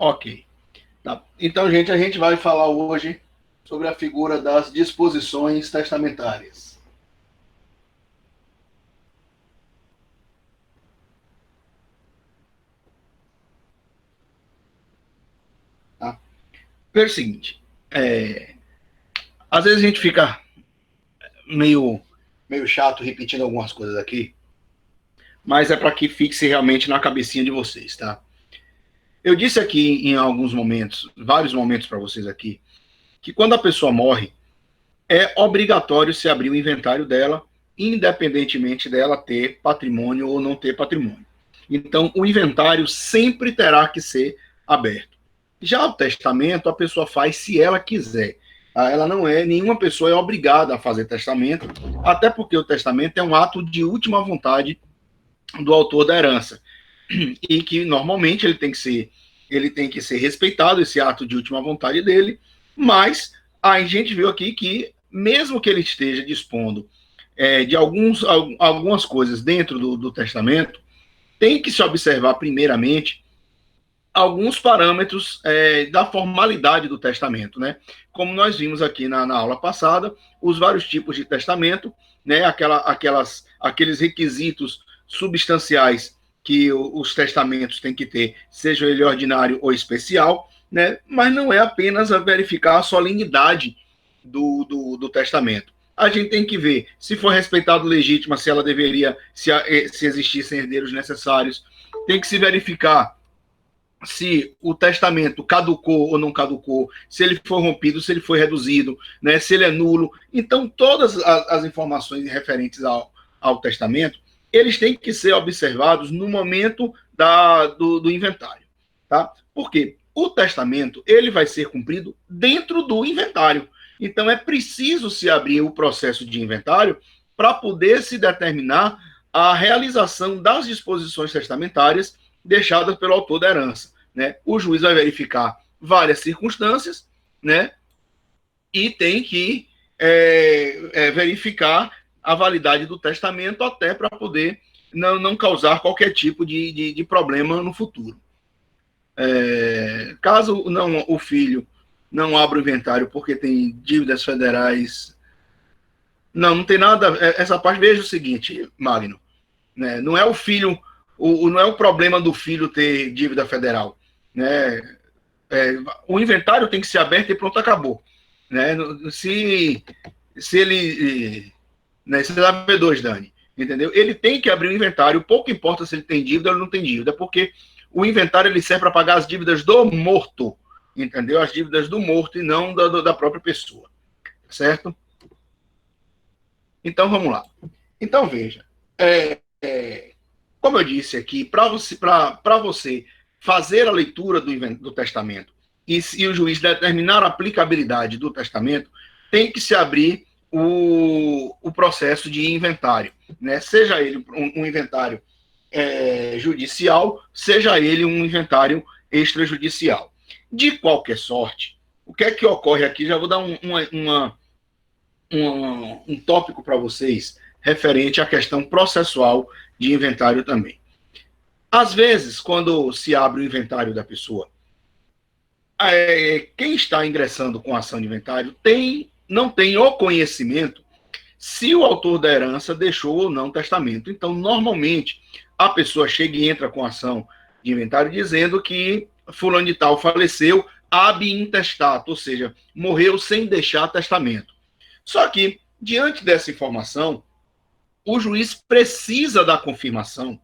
Ok. Tá. Então, gente, a gente vai falar hoje sobre a figura das disposições testamentárias. Tá? Veja o seguinte, às vezes a gente fica meio, meio chato repetindo algumas coisas aqui, mas é para que fixe realmente na cabecinha de vocês, tá? Eu disse aqui em alguns momentos, vários momentos para vocês aqui, que quando a pessoa morre, é obrigatório se abrir o inventário dela, independentemente dela ter patrimônio ou não ter patrimônio. Então, o inventário sempre terá que ser aberto. Já o testamento, a pessoa faz se ela quiser. Ela não é, nenhuma pessoa é obrigada a fazer testamento, até porque o testamento é um ato de última vontade do autor da herança. E que normalmente ele tem que ser respeitado, esse ato de última vontade dele, mas a gente viu aqui que, mesmo que ele esteja dispondo de algumas coisas dentro do testamento, tem que se observar, primeiramente, alguns parâmetros da formalidade do testamento, né? Como nós vimos aqui na aula passada, os vários tipos de testamento, né? Aqueles requisitos substanciais que os testamentos têm que ter, seja ele ordinário ou especial, né? Mas não é apenas a verificar a solenidade do testamento. A gente tem que ver se for respeitado legítima, se ela deveria, se existissem herdeiros necessários. Tem que se verificar se o testamento caducou ou não caducou, se ele foi rompido, se ele foi reduzido, né, se ele é nulo. Então, todas as informações referentes ao testamento, eles têm que ser observados no momento do inventário. Tá? Por quê? O testamento ele vai ser cumprido dentro do inventário. Então, é preciso se abrir o processo de inventário para poder se determinar a realização das disposições testamentárias deixadas pelo autor da herança. Né? O juiz vai verificar várias circunstâncias, né? E tem que verificar a validade do testamento até para poder não causar qualquer tipo de problema no futuro. Caso não, o filho não abra o inventário porque tem dívidas federais, não tem nada. Essa parte, veja o seguinte, Magno, né? Não é o filho, não é o problema do filho ter dívida federal, né? O inventário tem que ser aberto e pronto, acabou, né? Se ele, né, se dá B2, Dani, entendeu? Ele tem que abrir o inventário, pouco importa se ele tem dívida ou não tem dívida, porque o inventário ele serve para pagar as dívidas do morto, entendeu? As dívidas do morto e não da própria pessoa, certo? Então vamos lá. Então veja, como eu disse aqui, para você fazer a leitura do testamento e o juiz determinar a aplicabilidade do testamento, tem que se abrir o processo de inventário, né? Seja ele um inventário judicial, seja ele um inventário extrajudicial. De qualquer sorte, o que é que ocorre aqui? Já vou dar um tópico para vocês referente à questão processual de inventário também. Às vezes, quando se abre o inventário da pessoa, quem está ingressando com a ação de inventário não tem o conhecimento se o autor da herança deixou ou não testamento. Então, normalmente, a pessoa chega e entra com a ação de inventário dizendo que fulano de tal faleceu ab intestato, ou seja, morreu sem deixar testamento. Só que, diante dessa informação, o juiz precisa da confirmação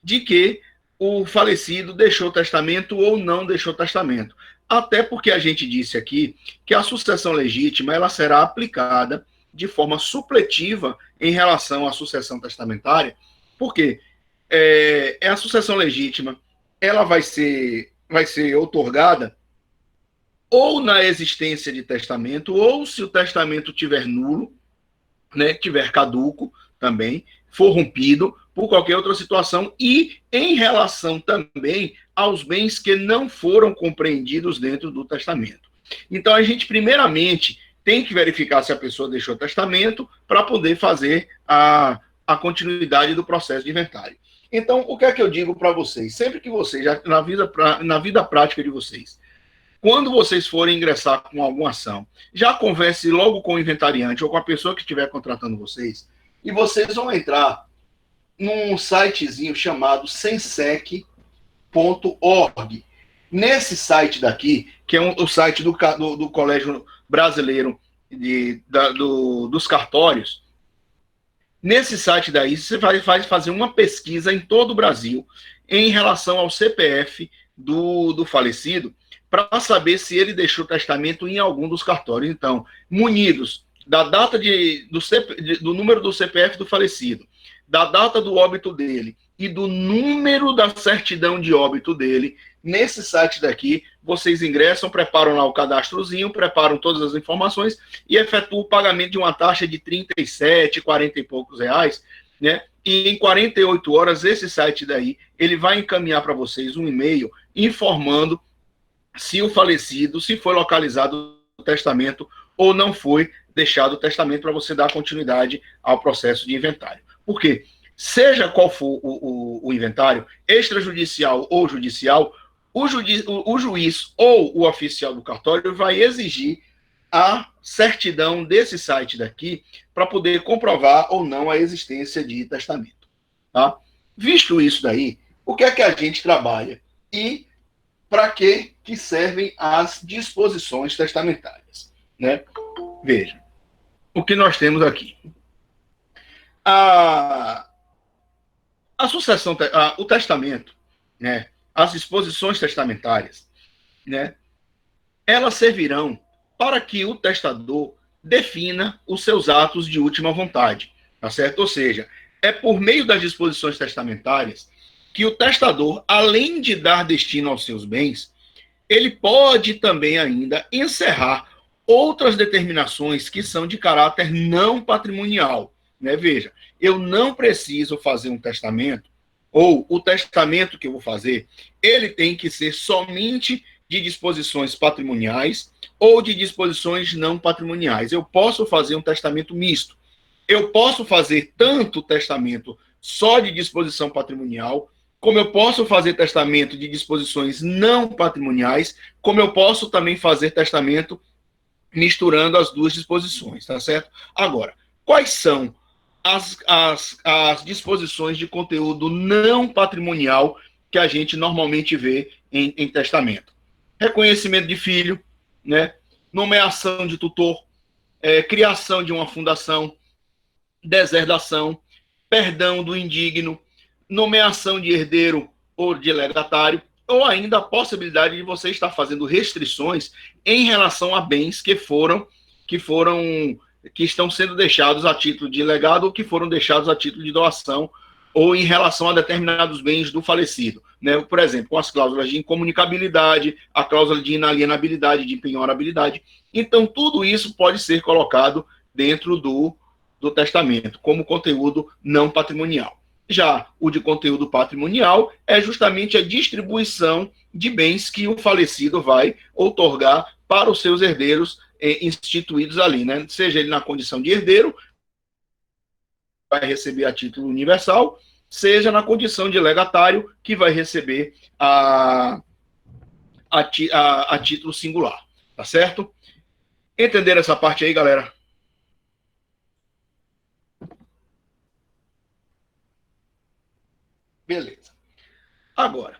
de que o falecido deixou testamento ou não deixou testamento. Até porque a gente disse aqui que a sucessão legítima ela será aplicada de forma supletiva em relação à sucessão testamentária, porque a sucessão legítima ela vai ser outorgada ou na existência de testamento, ou se o testamento tiver nulo, né, tiver caduco também, for rompido por qualquer outra situação, e em relação também aos bens que não foram compreendidos dentro do testamento. Então, a gente, primeiramente, tem que verificar se a pessoa deixou testamento para poder fazer a a continuidade do processo de inventário. Então, o que é que eu digo para vocês? Sempre que vocês, na vida prática de vocês, quando vocês forem ingressar com alguma ação, já converse logo com o inventariante ou com a pessoa que estiver contratando vocês, e vocês vão entrar num sitezinho chamado sensec.org. Nesse site daqui, que é o site do Colégio Brasileiro dos Cartórios, nesse site daí, você vai fazer uma pesquisa em todo o Brasil em relação ao CPF do falecido, para saber se ele deixou testamento em algum dos cartórios. Então, munidos da data do número do CPF do falecido, da data do óbito dele e do número da certidão de óbito dele, nesse site daqui, vocês ingressam, preparam lá o cadastrozinho, preparam todas as informações e efetuam o pagamento de uma taxa de 37, 40 e poucos reais, né? E em 48 horas, esse site daí, ele vai encaminhar para vocês um e-mail informando se o falecido, se foi localizado o testamento ou não foi deixado o testamento, para você dar continuidade ao processo de inventário. Por quê? Seja qual for o inventário, extrajudicial ou judicial, o juiz ou o oficial do cartório vai exigir a certidão desse site daqui para poder comprovar ou não a existência de testamento. Tá? Visto isso daí, o que é que a gente trabalha? E para que servem as disposições testamentárias, né? Veja, o que nós temos aqui. A sucessão, o testamento, né? As disposições testamentárias, né? Elas servirão para que o testador defina os seus atos de última vontade, tá certo? Ou seja, é por meio das disposições testamentárias que o testador, além de dar destino aos seus bens, ele pode também ainda encerrar outras determinações que são de caráter não patrimonial, né? Veja, eu não preciso fazer um testamento, ou o testamento que eu vou fazer, ele tem que ser somente de disposições patrimoniais ou de disposições não patrimoniais. Eu posso fazer um testamento misto. Eu posso fazer tanto testamento só de disposição patrimonial, como eu posso fazer testamento de disposições não patrimoniais, como eu posso também fazer testamento misturando as duas disposições, tá certo? Agora, quais são as disposições de conteúdo não patrimonial que a gente normalmente vê em testamento? Reconhecimento de filho, né? Nomeação de tutor, criação de uma fundação, deserdação, perdão do indigno, nomeação de herdeiro ou de legatário, ou ainda a possibilidade de você estar fazendo restrições em relação a bens que estão sendo deixados a título de legado ou que foram deixados a título de doação, ou em relação a determinados bens do falecido, né? Por exemplo, com as cláusulas de incomunicabilidade, a cláusula de inalienabilidade, de penhorabilidade. Então, tudo isso pode ser colocado dentro do testamento, como conteúdo não patrimonial. Já o de conteúdo patrimonial é justamente a distribuição de bens que o falecido vai outorgar para os seus herdeiros instituídos ali, né? Seja ele na condição de herdeiro, vai receber a título universal, seja na condição de legatário, que vai receber a título singular, tá certo? Entenderam essa parte aí, galera? Beleza. Agora,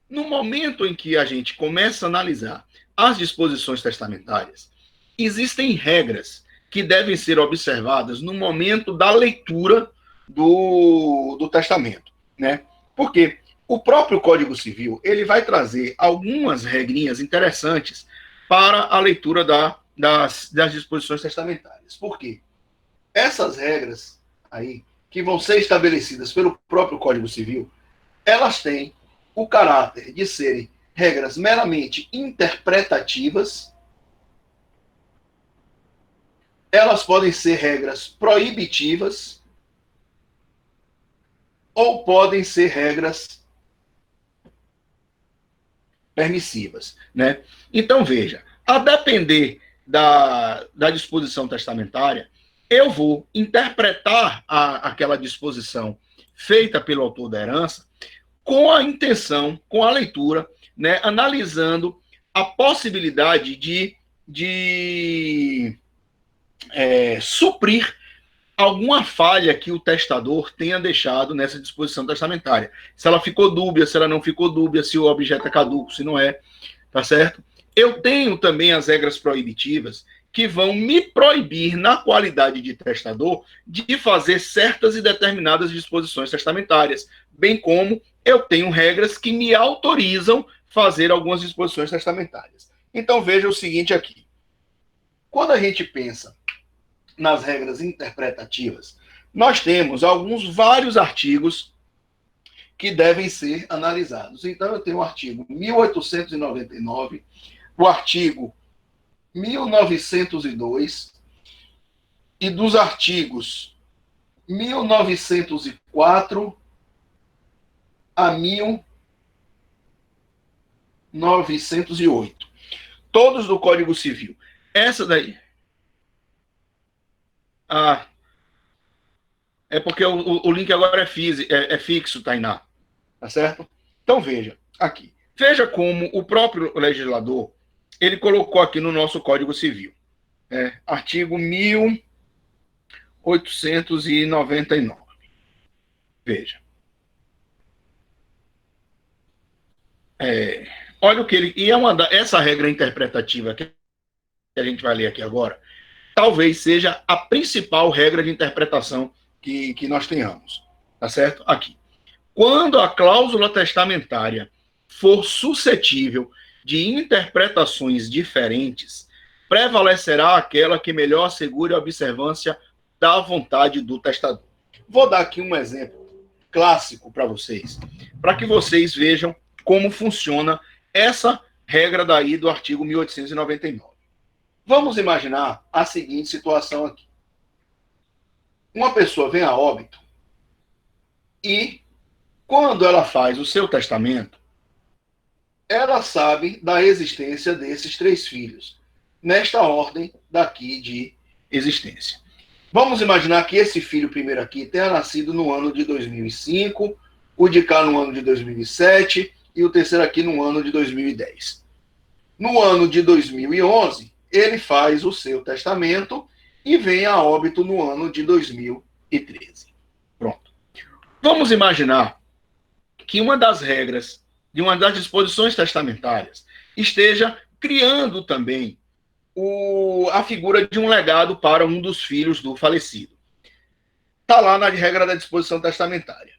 no momento em que a gente começa a analisar as disposições testamentárias, existem regras que devem ser observadas no momento da leitura do testamento, né? Porque o próprio Código Civil, ele vai trazer algumas regrinhas interessantes para a leitura das disposições testamentárias. Por quê? Essas regras aí, que vão ser estabelecidas pelo próprio Código Civil, elas têm o caráter de serem regras meramente interpretativas. Elas podem ser regras proibitivas ou podem ser regras permissivas, né? Então, veja, a depender da disposição testamentária, eu vou interpretar aquela disposição feita pelo autor da herança com a intenção, com a leitura, né, analisando a possibilidade de suprir alguma falha que o testador tenha deixado nessa disposição testamentária. Se ela ficou dúbia, se ela não ficou dúbia, se o objeto é caduco, se não é, tá certo? Eu tenho também as regras proibitivas que vão me proibir, na qualidade de testador, de fazer certas e determinadas disposições testamentárias, bem como eu tenho regras que me autorizam fazer algumas disposições testamentárias. Então veja o seguinte aqui. Quando a gente pensa nas regras interpretativas, nós temos vários artigos que devem ser analisados. Então, eu tenho o artigo 1899, o artigo 1902 e dos artigos 1904 a 1908. Todos do Código Civil. Essa daí... é porque o link agora é fixo, Tainá. Tá certo? Então veja, aqui. Veja como o próprio legislador, ele colocou aqui no nosso Código Civil. Artigo 1899. Veja. Olha o que ele... E essa regra interpretativa que a gente vai ler aqui agora, talvez seja a principal regra de interpretação que nós tenhamos. Tá certo? Aqui. Quando a cláusula testamentária for suscetível de interpretações diferentes, prevalecerá aquela que melhor assegure a observância da vontade do testador. Vou dar aqui um exemplo clássico para vocês, para que vocês vejam como funciona essa regra daí do artigo 1899. Vamos imaginar a seguinte situação aqui. Uma pessoa vem a óbito e, quando ela faz o seu testamento, ela sabe da existência desses 3 filhos, nesta ordem daqui de existência. Vamos imaginar que esse filho primeiro aqui tenha nascido no ano de 2005, o de cá no ano de 2007 e o terceiro aqui no ano de 2010. No ano de 2011, ele faz o seu testamento e vem a óbito no ano de 2013. Pronto. Vamos imaginar que uma das regras de uma das disposições testamentárias esteja criando também a figura de um legado para um dos filhos do falecido. Está lá na regra da disposição testamentária.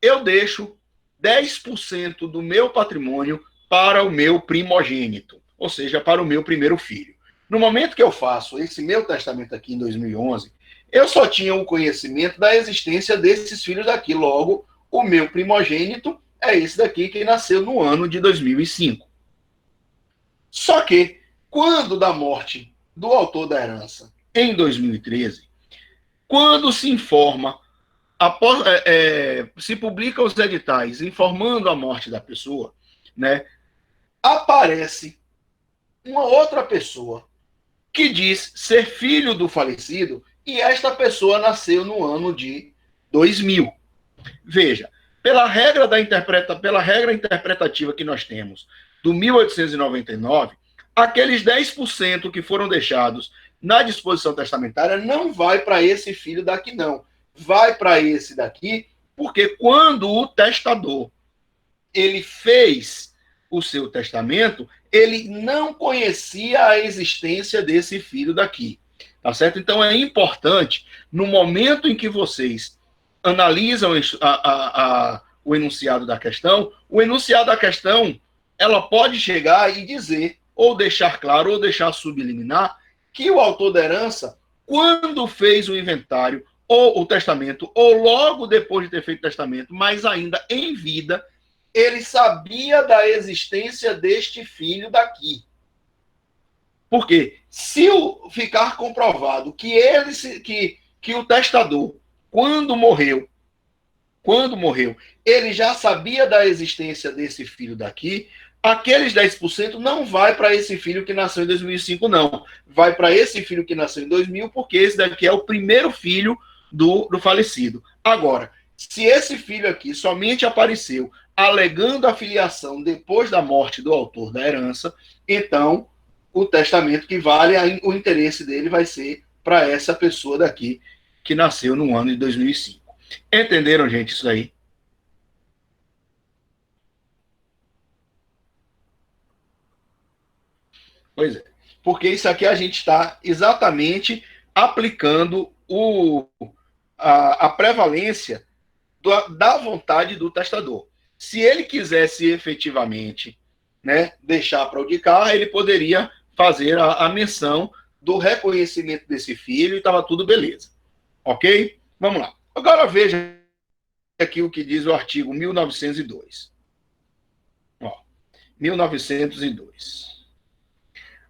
Eu deixo 10% do meu patrimônio para o meu primogênito, ou seja, para o meu primeiro filho. No momento que eu faço esse meu testamento aqui em 2011, eu só tinha o conhecimento da existência desses filhos daqui. Logo, o meu primogênito é esse daqui que nasceu no ano de 2005. Só que, quando da morte do autor da herança, em 2013, quando se informa, se publicam os editais informando a morte da pessoa, né, aparece uma outra pessoa que diz ser filho do falecido e esta pessoa nasceu no ano de 2000. Veja, pela regra interpretativa que nós temos do 1899, aqueles 10% que foram deixados na disposição testamentária não vai para esse filho daqui, não. Vai para esse daqui, porque quando o testador ele fez o seu testamento, ele não conhecia a existência desse filho daqui. Tá certo? Então é importante, no momento em que vocês analisam o enunciado da questão, o enunciado da questão, ela pode chegar e dizer, ou deixar claro, ou deixar subliminar, que o autor da herança, quando fez o inventário, ou o testamento, ou logo depois de ter feito o testamento, mas ainda em vida, ele sabia da existência deste filho daqui. Porque se ficar comprovado que o testador, quando morreu, ele já sabia da existência desse filho daqui, Aqueles 10% não vai para esse filho que nasceu em 2005, não. Vai para esse filho que nasceu em 2000, porque esse daqui é o primeiro filho do falecido. Agora, se esse filho aqui somente apareceu alegando a filiação depois da morte do autor da herança, então o testamento que vale, o interesse dele vai ser para essa pessoa daqui que nasceu no ano de 2005. Entenderam, gente, isso aí? Pois é. Porque isso aqui a gente está exatamente aplicando a prevalência da vontade do testador. Se ele quisesse efetivamente, né, deixar para o de cá, ele poderia fazer a menção do reconhecimento desse filho e estava tudo beleza. Ok? Vamos lá. Agora veja aqui o que diz o artigo 1902. Ó, 1902.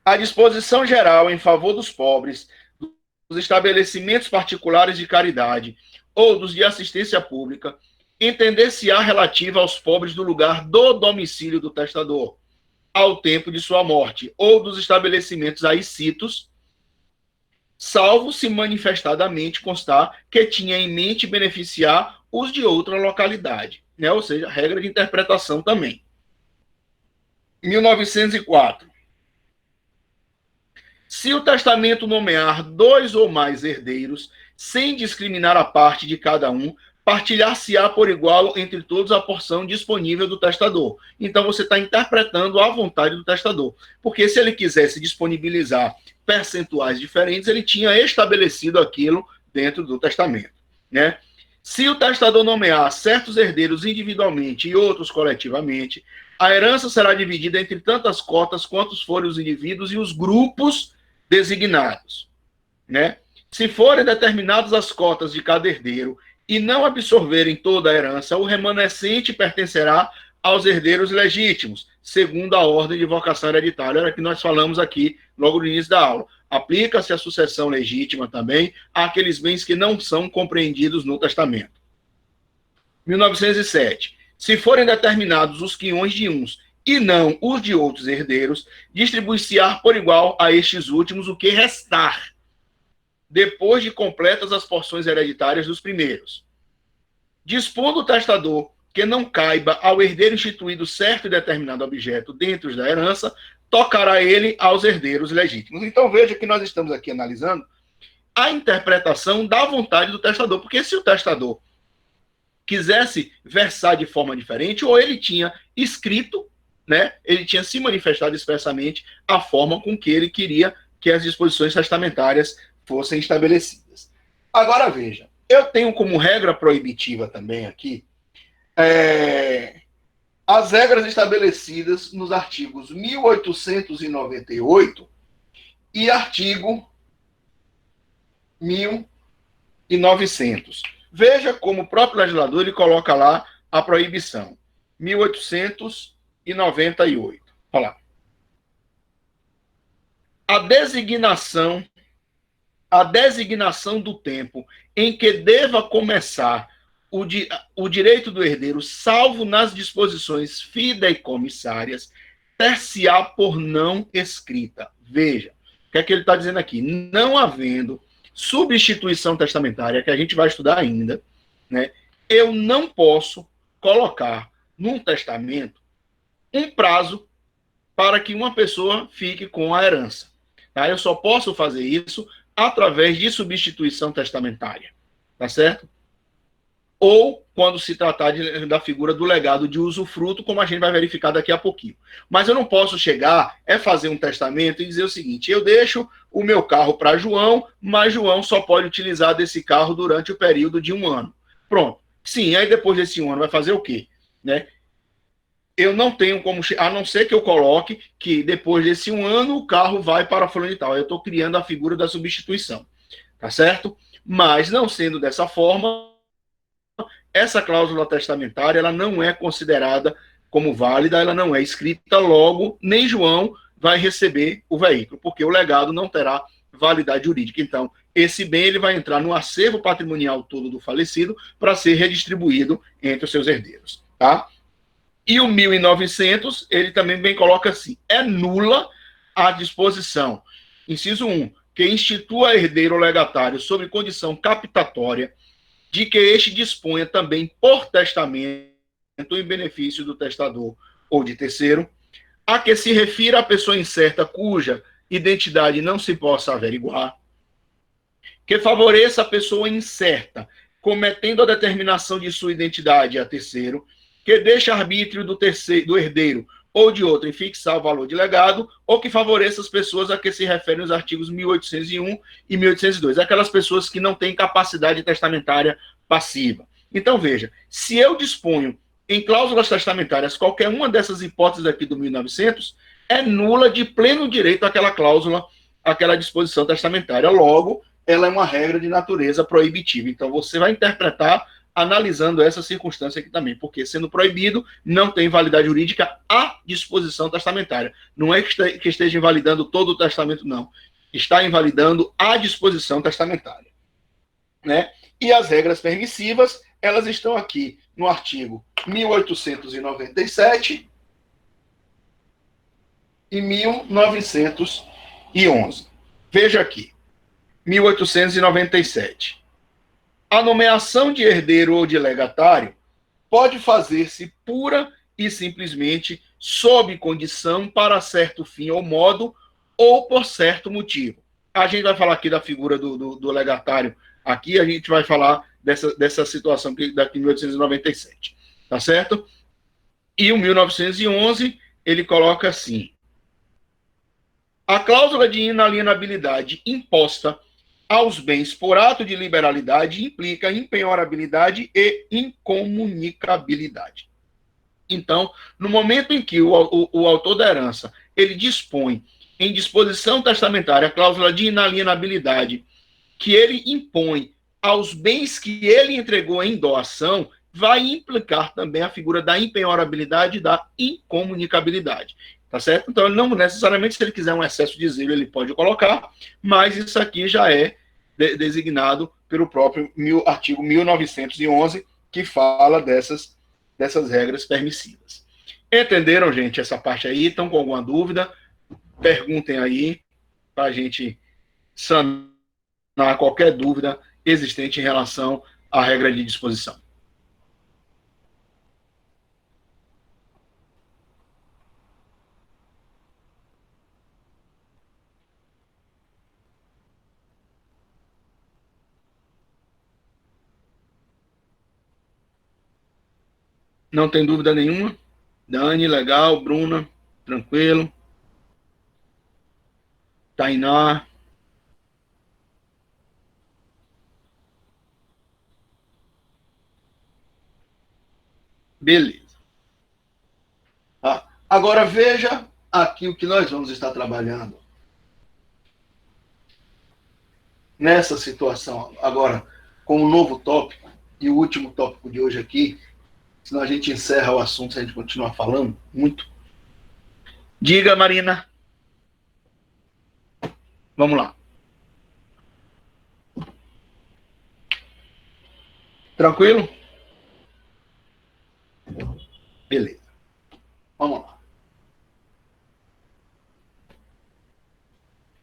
A disposição geral em favor dos pobres, dos estabelecimentos particulares de caridade ou dos de assistência pública, entender-se-á relativa aos pobres do lugar do domicílio do testador, ao tempo de sua morte, ou dos estabelecimentos aí citos, salvo se manifestadamente constar que tinha em mente beneficiar os de outra localidade, né? Ou seja, regra de interpretação também. 1904. Se o testamento nomear 2 ou mais herdeiros, sem discriminar a parte de cada um, partilhar-se-á por igual entre todos a porção disponível do testador. Então você está interpretando a vontade do testador. Porque se ele quisesse disponibilizar percentuais diferentes, ele tinha estabelecido aquilo dentro do testamento, né? Se o testador nomear certos herdeiros individualmente e outros coletivamente, a herança será dividida entre tantas cotas quantos forem os indivíduos e os grupos designados, né? Se forem determinadas as cotas de cada herdeiro e não absorverem toda a herança, o remanescente pertencerá aos herdeiros legítimos, segundo a ordem de vocação hereditária. Era que nós falamos aqui logo no início da aula. Aplica-se a sucessão legítima também àqueles bens que não são compreendidos no testamento. 1907. Se forem determinados os quinhões de uns e não os de outros herdeiros, distribui-se-á por igual a estes últimos o que restar, depois de completas as porções hereditárias dos primeiros. Dispondo o testador que não caiba ao herdeiro instituído certo e determinado objeto dentro da herança, tocará ele aos herdeiros legítimos. Então veja que nós estamos aqui analisando a interpretação da vontade do testador, porque se o testador quisesse versar de forma diferente, ou ele tinha escrito, né, ele tinha se manifestado expressamente a forma com que ele queria que as disposições testamentárias fossem estabelecidas. Agora veja, eu tenho como regra proibitiva também aqui as regras estabelecidas nos artigos 1898 e artigo 1900. Veja como o próprio legislador ele coloca lá a proibição. 1898. Olha lá. A designação do tempo em que deva começar o direito do herdeiro, salvo nas disposições fideicomissárias, ter-se-á por não escrita. Veja, o que é que ele está dizendo aqui? Não havendo substituição testamentária, que a gente vai estudar ainda, né? Eu não posso colocar num testamento um prazo para que uma pessoa fique com a herança. Tá? Eu só posso fazer isso através de substituição testamentária. Tá certo? Ou quando se tratar da figura do legado de usufruto, como a gente vai verificar daqui a pouquinho. Mas eu não posso chegar, fazer um testamento e dizer o seguinte: eu deixo o meu carro para João, mas João só pode utilizar desse carro durante o período de 1 ano. Pronto. Sim, aí depois desse 1 ano vai fazer o quê? Né? Eu não tenho como, a não ser que eu coloque que depois desse 1 ano o carro vai para fulano e tal. Eu estou criando a figura da substituição. Tá certo? Mas não sendo dessa forma, essa cláusula testamentária ela não é considerada como válida, ela não é escrita, logo nem João vai receber o veículo, porque o legado não terá validade jurídica. Então, esse bem ele vai entrar no acervo patrimonial todo do falecido para ser redistribuído entre os seus herdeiros, tá? E o 1900, ele também bem coloca assim: é nula a disposição. Inciso 1, que institua herdeiro legatário sob condição captatória de que este disponha também por testamento em benefício do testador ou de terceiro, a que se refira a pessoa incerta cuja identidade não se possa averiguar, que favoreça a pessoa incerta, cometendo a determinação de sua identidade a terceiro, que deixe arbítrio do herdeiro ou de outro em fixar o valor de legado, ou que favoreça as pessoas a que se referem os artigos 1801 e 1802, aquelas pessoas que não têm capacidade testamentária passiva. Então, veja, se eu disponho em cláusulas testamentárias qualquer uma dessas hipóteses aqui do 1900, é nula de pleno direito aquela cláusula, aquela disposição testamentária. Logo, ela é uma regra de natureza proibitiva. Então, você vai interpretar analisando essa circunstância aqui também, porque sendo proibido, não tem validade jurídica a disposição testamentária. Não é que esteja invalidando todo o testamento, não. Está invalidando a disposição testamentária. Né? E as regras permissivas, elas estão aqui no artigo 1897 e 1911. Veja aqui, 1897. A nomeação de herdeiro ou de legatário pode fazer-se pura e simplesmente sob condição para certo fim ou modo ou por certo motivo. A gente vai falar aqui da figura do legatário. Aqui a gente vai falar dessa situação daqui em 1897. Tá certo? E o 1911, ele coloca assim: a cláusula de inalienabilidade imposta aos bens por ato de liberalidade implica impenhorabilidade e incomunicabilidade. Então, no momento em que o autor da herança ele dispõe em disposição testamentária a cláusula de inalienabilidade que ele impõe aos bens que ele entregou em doação, vai implicar também a figura da impenhorabilidade e da incomunicabilidade. Tá certo? Então, não necessariamente, se ele quiser um excesso de zelo, ele pode colocar, mas isso aqui já é designado pelo próprio artigo 1911, que fala dessas regras permissivas. Entenderam, gente, essa parte aí? Estão com alguma dúvida? Perguntem aí, para a gente sanar qualquer dúvida existente em relação à regra de disposição. Não tem dúvida nenhuma? Dani, legal. Bruna, tranquilo. Tainá. Beleza. Agora veja aqui o que nós vamos estar trabalhando. Nessa situação, agora, com um novo tópico, e o último tópico de hoje aqui, senão a gente encerra o assunto se a gente continuar falando muito. Diga, Marina. Vamos lá. Tranquilo? Beleza. Vamos lá.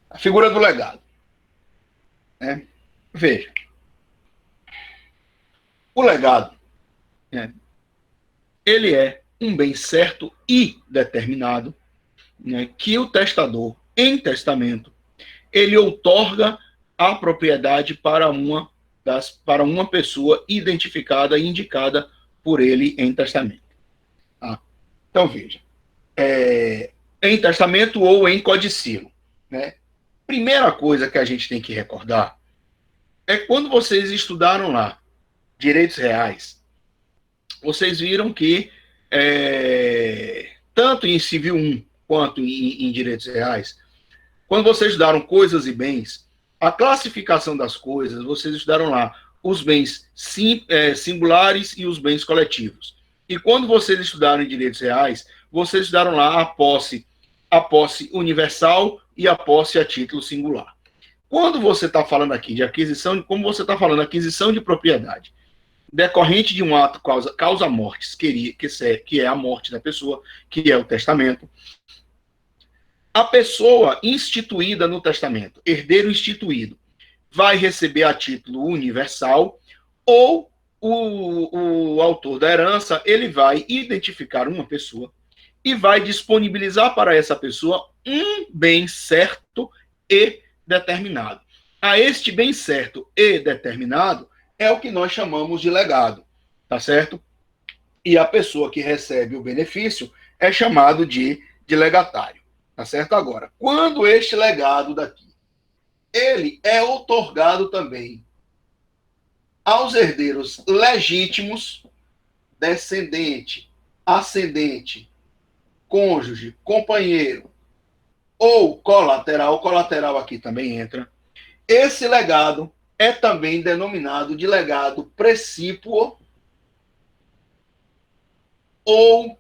A figura do legado. Né? Veja. O legado, né, ele é um bem certo e determinado, né, que o testador, em testamento, ele outorga a propriedade para uma pessoa identificada e indicada por ele em testamento. Tá? Então, veja. Em testamento ou em codicilo. Né? Primeira coisa que a gente tem que recordar é quando vocês estudaram lá direitos reais, vocês viram que tanto em civil 1 quanto em direitos reais, quando vocês estudaram coisas e bens, a classificação das coisas, vocês estudaram lá os bens singulares e os bens coletivos. E quando vocês estudaram em direitos reais, vocês estudaram lá a posse universal e a posse a título singular. Quando você está falando aqui de aquisição, como você está falando, aquisição de propriedade decorrente de um ato causa mortes, que é a morte da pessoa, que é o testamento. A pessoa instituída no testamento, herdeiro instituído, vai receber a título universal, ou o autor da herança, ele vai identificar uma pessoa e vai disponibilizar para essa pessoa um bem certo e determinado. A este bem certo e determinado é o que nós chamamos de legado, tá certo? E a pessoa que recebe o benefício é chamado de legatário, tá certo? Agora, quando este legado daqui, ele é outorgado também aos herdeiros legítimos, descendente, ascendente, cônjuge, companheiro ou colateral aqui também entra, esse legado é também denominado de legado precípuo ou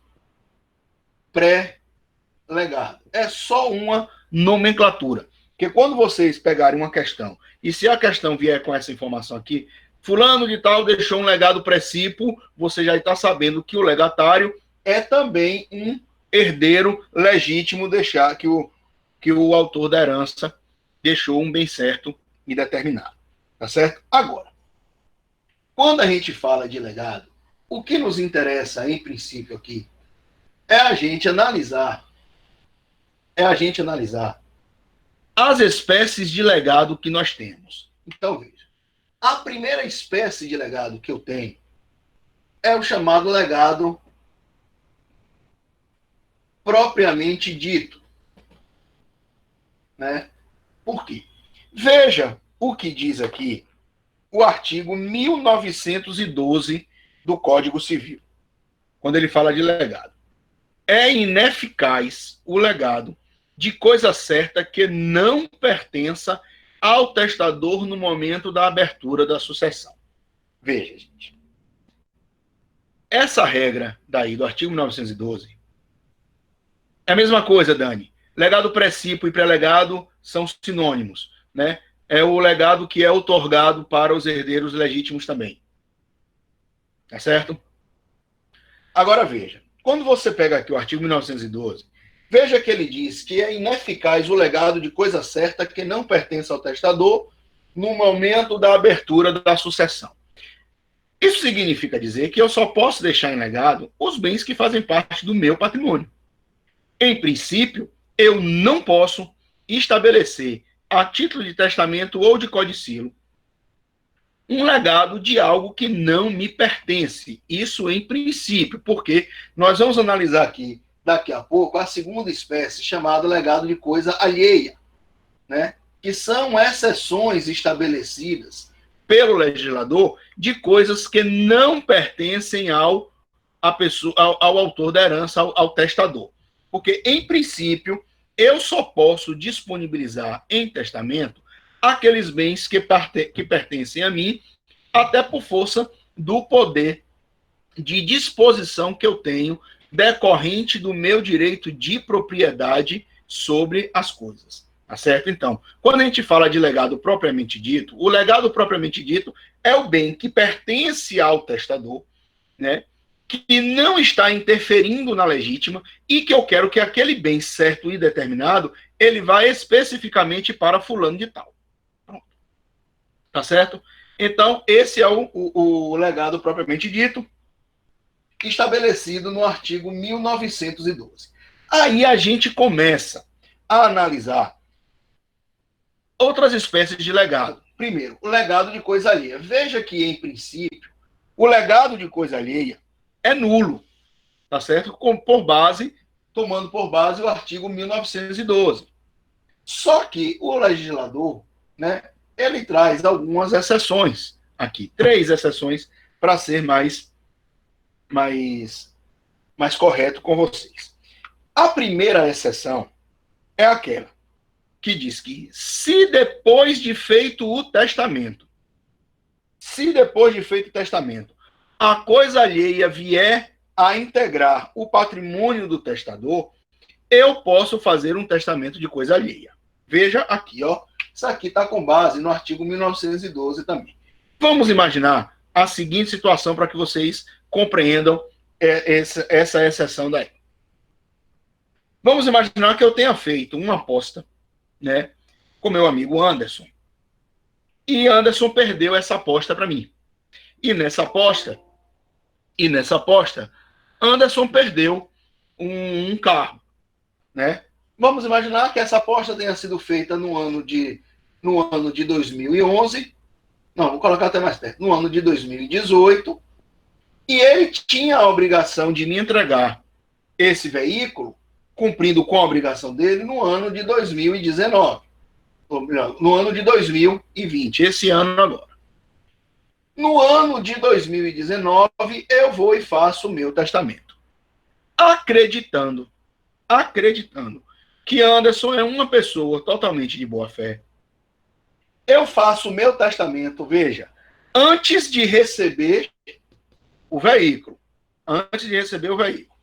pré-legado. É só uma nomenclatura. Porque quando vocês pegarem uma questão, e se a questão vier com essa informação aqui, fulano de tal deixou um legado precípuo, você já está sabendo que o legatário é também um herdeiro legítimo, deixar que o autor da herança deixou um bem certo e determinado. Tá certo? Agora, quando a gente fala de legado, o que nos interessa, em princípio, aqui, é a gente analisar as espécies de legado que nós temos. Então, veja, a primeira espécie de legado que eu tenho é o chamado legado propriamente dito. Né? Por quê? Veja o que diz aqui o artigo 1912 do Código Civil, quando ele fala de legado. É ineficaz o legado de coisa certa que não pertença ao testador no momento da abertura da sucessão. Veja, gente. Essa regra daí do artigo 1912 é a mesma coisa, Dani. Legado precípuo e pré-legado são sinônimos, né? É o legado que é outorgado para os herdeiros legítimos também. Tá certo? Agora veja, quando você pega aqui o artigo 1912, veja que ele diz que é ineficaz o legado de coisa certa que não pertence ao testador no momento da abertura da sucessão. Isso significa dizer que eu só posso deixar em legado os bens que fazem parte do meu patrimônio. Em princípio, eu não posso estabelecer, a título de testamento ou de codicilo, um legado de algo que não me pertence. Isso em princípio, porque nós vamos analisar aqui, daqui a pouco, a segunda espécie, chamada legado de coisa alheia, né? Que são exceções estabelecidas pelo legislador de coisas que não pertencem ao autor da herança, ao testador. Porque, em princípio, eu só posso disponibilizar em testamento aqueles bens que pertencem a mim, até por força do poder de disposição que eu tenho decorrente do meu direito de propriedade sobre as coisas. Tá certo? Então, quando a gente fala de legado propriamente dito, o legado propriamente dito é o bem que pertence ao testador, né? Que não está interferindo na legítima e que eu quero que aquele bem certo e determinado, ele vá especificamente para fulano de tal. Pronto. Tá certo? Então, esse é o legado propriamente dito, estabelecido no artigo 1912. Aí a gente começa a analisar outras espécies de legado. Primeiro, o legado de coisa alheia. Veja que, em princípio, o legado de coisa alheia é nulo, tá certo? Tomando por base o artigo 1912. Só que o legislador, né, ele traz algumas exceções aqui, 3 exceções para ser mais correto com vocês. A primeira exceção é aquela que diz que se depois de feito o testamento, a coisa alheia vier a integrar o patrimônio do testador, eu posso fazer um testamento de coisa alheia. Veja aqui, ó. Isso aqui está com base no artigo 1912 também. Vamos imaginar a seguinte situação para que vocês compreendam essa exceção daí. Vamos imaginar que eu tenha feito uma aposta, né, com meu amigo Anderson. E Anderson perdeu essa aposta para mim. E nessa aposta, Anderson perdeu um carro, né? Vamos imaginar que essa aposta tenha sido feita no ano de 2011. Não, vou colocar até mais perto. No ano de 2018. E ele tinha a obrigação de me entregar esse veículo, cumprindo com a obrigação dele, no ano de 2019. No ano de 2020, esse ano agora. No ano de 2019, eu vou e faço o meu testamento. Acreditando que Anderson é uma pessoa totalmente de boa fé. Eu faço o meu testamento, veja, antes de receber o veículo. Antes de receber o veículo.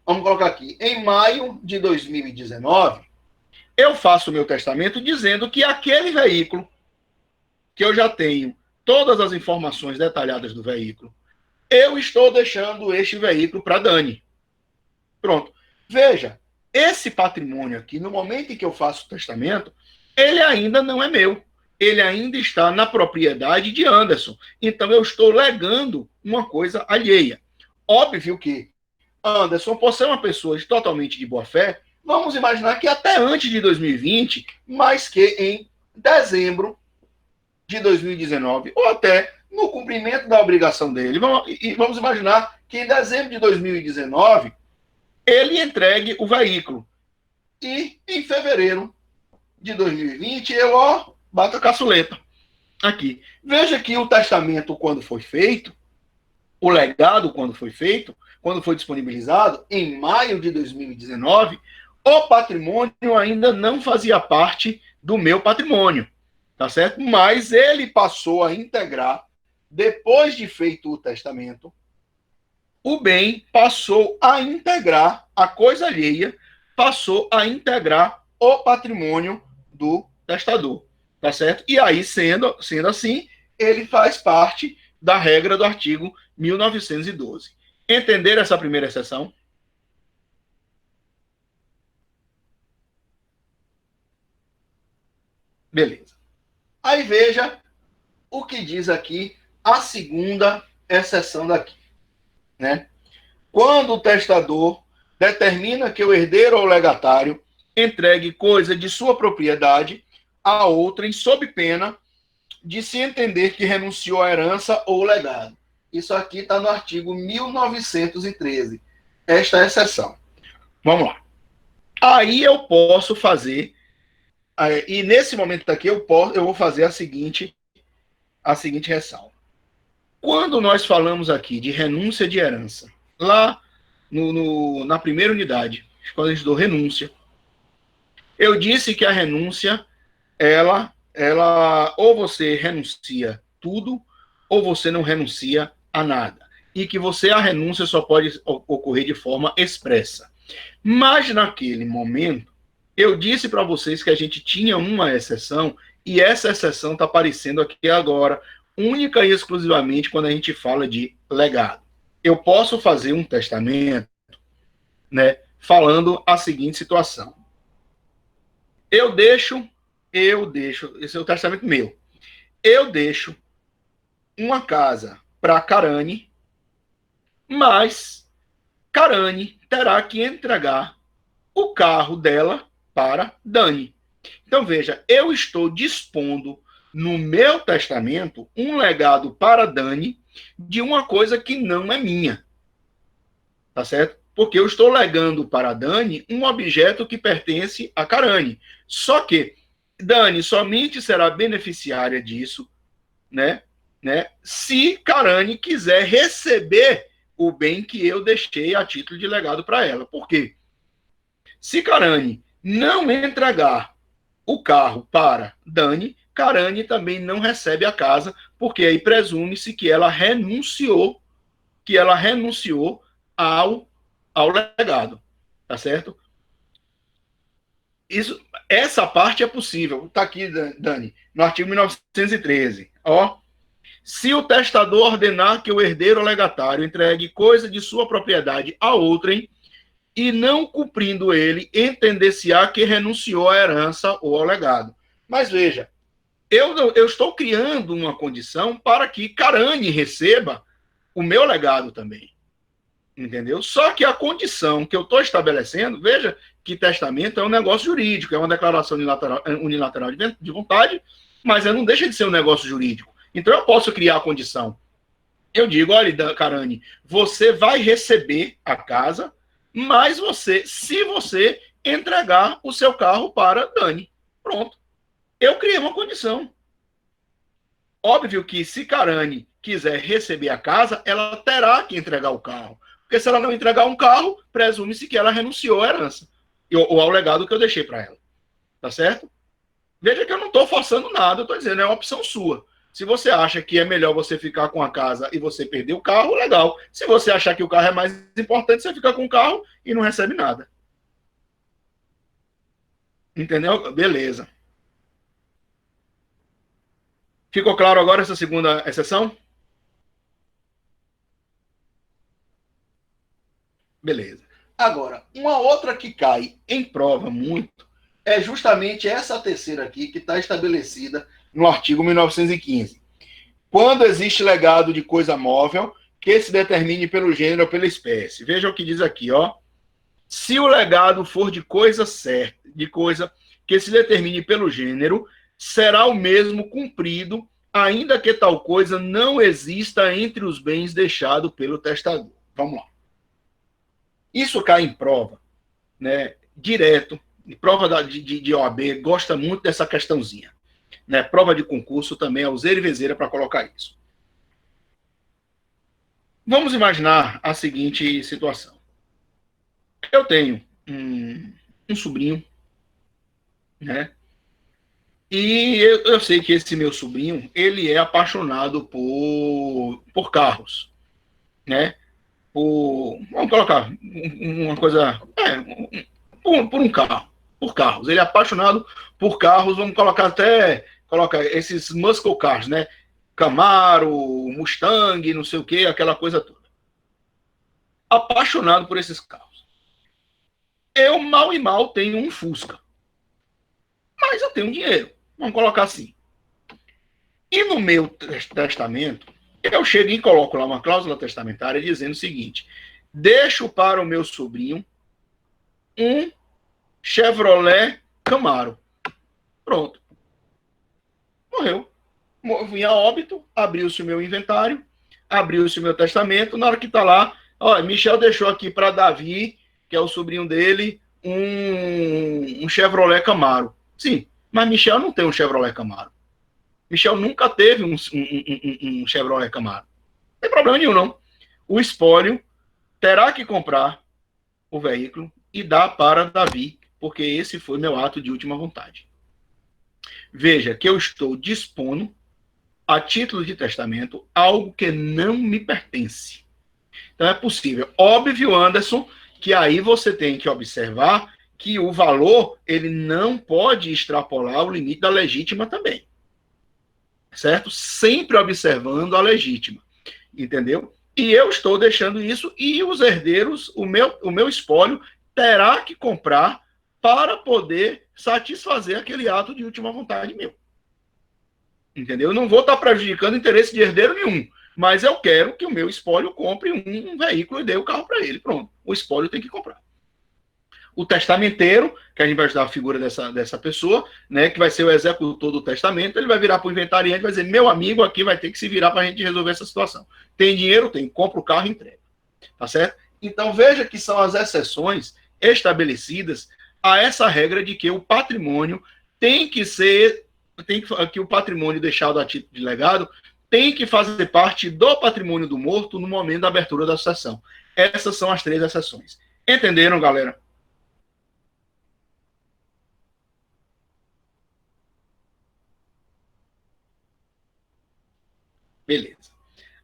Vamos colocar aqui. Em maio de 2019, eu faço o meu testamento dizendo que aquele veículo, que eu já tenho todas as informações detalhadas do veículo, eu estou deixando este veículo para Dani. Pronto. Veja, esse patrimônio aqui, no momento em que eu faço o testamento, ele ainda não é meu. Ele ainda está na propriedade de Anderson. Então, eu estou legando uma coisa alheia. Óbvio que Anderson, por ser uma pessoa totalmente de boa fé, vamos imaginar que até antes de 2020, mas que em dezembro de 2019, ou até no cumprimento da obrigação dele, vamos imaginar que em dezembro de 2019, ele entregue o veículo. E em fevereiro de 2020, eu bato a caçuleta. Aqui. Veja que o testamento, quando foi feito, o legado, quando foi feito, quando foi disponibilizado, em maio de 2019, o patrimônio ainda não fazia parte do meu patrimônio, tá certo? Mas ele passou a integrar, depois de feito o testamento, o bem passou a integrar, a coisa alheia passou a integrar o patrimônio do testador, tá certo? E aí, sendo assim, ele faz parte da regra do artigo 1912. Entender essa primeira exceção? Beleza. Aí veja o que diz aqui a segunda exceção daqui, né? Quando o testador determina que o herdeiro ou legatário entregue coisa de sua propriedade a outrem sob pena de se entender que renunciou à herança ou legado. Isso aqui está no artigo 1913, esta exceção. Vamos lá. Aí eu posso fazer, e nesse momento aqui eu vou fazer a seguinte ressalva. Quando nós falamos aqui de renúncia de herança, lá na primeira unidade, quando a gente deu renúncia, eu disse que a renúncia, ela ou você renuncia tudo, ou você não renuncia a nada. E que a renúncia só pode ocorrer de forma expressa. Mas naquele momento, eu disse para vocês que a gente tinha uma exceção, e essa exceção está aparecendo aqui agora, única e exclusivamente quando a gente fala de legado. Eu posso fazer um testamento, né, falando a seguinte situação. Eu deixo, esse é o testamento meu, eu deixo uma casa para Carane, mas Carane terá que entregar o carro dela para Dani. Então, veja, eu estou dispondo no meu testamento um legado para Dani de uma coisa que não é minha. Tá certo? Porque eu estou legando para Dani um objeto que pertence a Carane. Só que Dani somente será beneficiária disso, né? Se Carane quiser receber o bem que eu deixei a título de legado para ela. Por quê? Se Carane não entregar o carro para Dani, Carane também não recebe a casa, porque aí presume-se que ela renunciou ao legado, tá certo? Essa parte é possível. Está aqui, Dani, no artigo 1913. Ó, Se o testador ordenar que o herdeiro legatário entregue coisa de sua propriedade a outrem, e não cumprindo ele, entender-se-á que renunciou à herança ou ao legado. Mas veja, eu estou criando uma condição para que Carane receba o meu legado também. Entendeu? Só que a condição que eu estou estabelecendo, veja que testamento é um negócio jurídico, é uma declaração unilateral de vontade, mas não deixa de ser um negócio jurídico. Então eu posso criar a condição. Eu digo, olha, Carane, você vai receber a casa, mas se você entregar o seu carro para Dani. Pronto. Eu criei uma condição. Óbvio que se Carane quiser receber a casa, ela terá que entregar o carro. Porque se ela não entregar um carro, presume-se que ela renunciou à herança ou ao legado que eu deixei para ela. Tá certo? Veja que eu não estou forçando nada, eu estou dizendo, é uma opção sua. Se você acha que é melhor você ficar com a casa e você perder o carro, legal. Se você achar que o carro é mais importante, você fica com o carro e não recebe nada. Entendeu? Beleza. Ficou claro agora essa segunda exceção? Beleza. Agora, uma outra que cai em prova muito é justamente essa terceira aqui, que está estabelecida no artigo 1915. Quando existe legado de coisa móvel, que se determine pelo gênero ou pela espécie. Veja o que diz aqui, ó. Se o legado for de coisa certa, de coisa que se determine pelo gênero, será o mesmo cumprido, ainda que tal coisa não exista entre os bens deixados pelo testador. Vamos lá. Isso cai em prova, né? Direto. Prova de OAB gosta muito dessa questãozinha. Né? Prova de concurso também é useira e vezeira para colocar isso. Vamos imaginar a seguinte situação. Eu tenho um sobrinho, né? E eu sei que esse meu sobrinho, ele é apaixonado por carros, né? Vamos colocar uma coisa, por um carro, por carros. Ele é apaixonado por carros, vamos colocar esses muscle cars, né? Camaro, Mustang, não sei o que, aquela coisa toda. Apaixonado por esses carros. Eu mal e mal tenho um Fusca, mas eu tenho dinheiro. Vamos colocar assim. E no meu testamento, eu chego e coloco lá uma cláusula testamentária dizendo o seguinte: deixo para o meu sobrinho um Chevrolet Camaro. Pronto. Morreu. Vim a óbito, abriu-se o meu inventário, abriu-se o meu testamento, na hora que está lá, ó, Michel deixou aqui para Davi, que é o sobrinho dele, um Chevrolet Camaro. Sim, mas Michel não tem um Chevrolet Camaro. Michel nunca teve um Chevrolet Camaro. Não tem problema nenhum, não. O espólio terá que comprar o veículo e dar para Davi, porque esse foi meu ato de última vontade. Veja que eu estou dispondo, a título de testamento, algo que não me pertence. Então é possível. Óbvio, Anderson, que aí você tem que observar que o valor ele não pode extrapolar o limite da legítima também. Certo? Sempre observando a legítima. Entendeu? E eu estou deixando isso e os herdeiros, o meu espólio, terá que comprar para poder satisfazer aquele ato de última vontade meu. Entendeu? Eu não vou estar prejudicando o interesse de herdeiro nenhum, mas eu quero que o meu espólio compre um veículo e dê o carro para ele. Pronto. O espólio tem que comprar. O testamenteiro, que a gente vai ajudar a figura dessa pessoa, né, que vai ser o executor do testamento, ele vai virar para o inventariante e vai dizer, meu amigo aqui vai ter que se virar para a gente resolver essa situação. Tem dinheiro? Tem. Compra o carro e entrega. Tá certo? Então, veja que são as exceções estabelecidas a essa regra de que o patrimônio que o patrimônio deixado a título de legado tem que fazer parte do patrimônio do morto no momento da abertura da sucessão. Essas são as 3 exceções. Entenderam, galera? Beleza.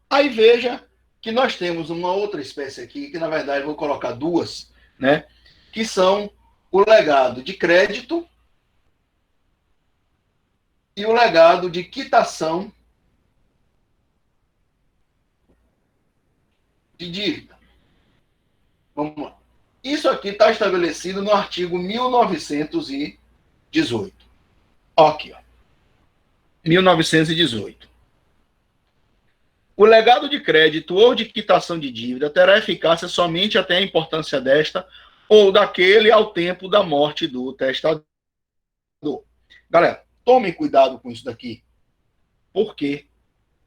Aí veja que nós temos uma outra espécie aqui, que na verdade eu vou colocar 2, né? Que são o legado de crédito e o legado de quitação de dívida. Vamos lá. Isso aqui está estabelecido no artigo 1918. Aqui, ó. 1918. O legado de crédito ou de quitação de dívida terá eficácia somente até a importância desta ou daquele ao tempo da morte do testador. Galera, tomem cuidado com isso daqui, porque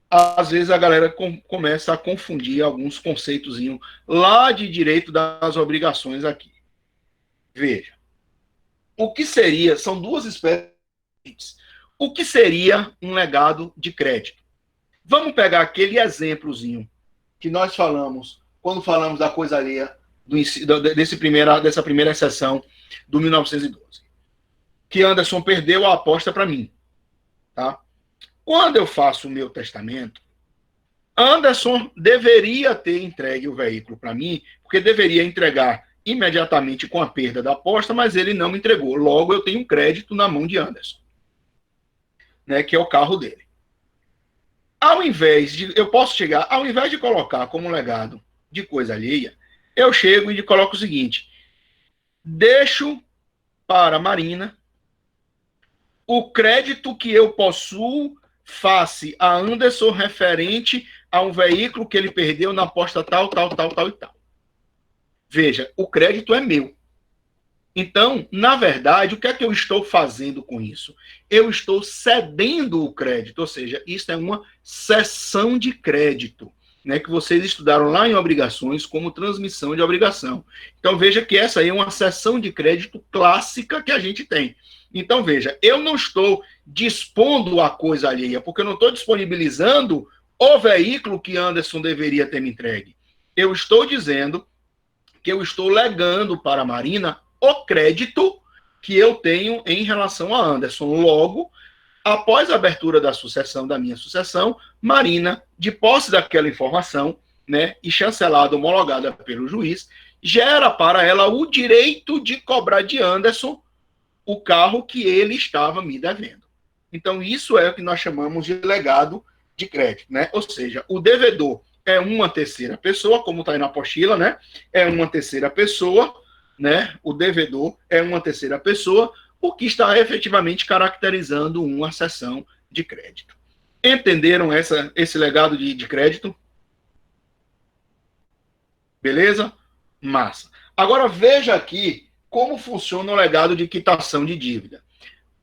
às vezes a galera começa a confundir alguns conceitos lá de direito das obrigações aqui. Veja, o que seria, são duas espécies. O que seria um legado de crédito? Vamos pegar aquele exemplozinho que nós falamos, quando falamos da coisa alheia, dessa primeira sessão do 1912. Que Anderson perdeu a aposta para mim. Tá? Quando eu faço o meu testamento, Anderson deveria ter entregue o veículo para mim, porque deveria entregar imediatamente com a perda da aposta, mas ele não me entregou. Logo, eu tenho um crédito na mão de Anderson, né, que é o carro dele. Ao invés de colocar como legado de coisa alheia, eu chego e coloco o seguinte: deixo para a Marina o crédito que eu possuo face a Anderson referente a um veículo que ele perdeu na aposta tal e tal. Veja, o crédito é meu. Então, na verdade, o que é que eu estou fazendo com isso? Eu estou cedendo o crédito, ou seja, isso é uma cessão de crédito, né, que vocês estudaram lá em obrigações como transmissão de obrigação. Então, veja que essa aí é uma cessão de crédito clássica que a gente tem. Então, veja, eu não estou dispondo a coisa alheia, porque eu não estou disponibilizando o veículo que Anderson deveria ter me entregue. Eu estou dizendo que eu estou legando para a Marina o crédito que eu tenho em relação a Anderson. Logo, após a abertura da sucessão, da minha sucessão, Marina, de posse daquela informação, né, e chancelada, homologada pelo juiz, gera para ela o direito de cobrar de Anderson o carro que ele estava me devendo. Então, isso é o que nós chamamos de legado de crédito, né? Ou seja, o devedor é uma terceira pessoa, como está aí na apostila, né? É uma terceira pessoa, né? O devedor é uma terceira pessoa, o que está efetivamente caracterizando uma cessão de crédito. Entenderam esse legado de crédito? Beleza? Massa. Agora veja aqui como funciona o legado de quitação de dívida.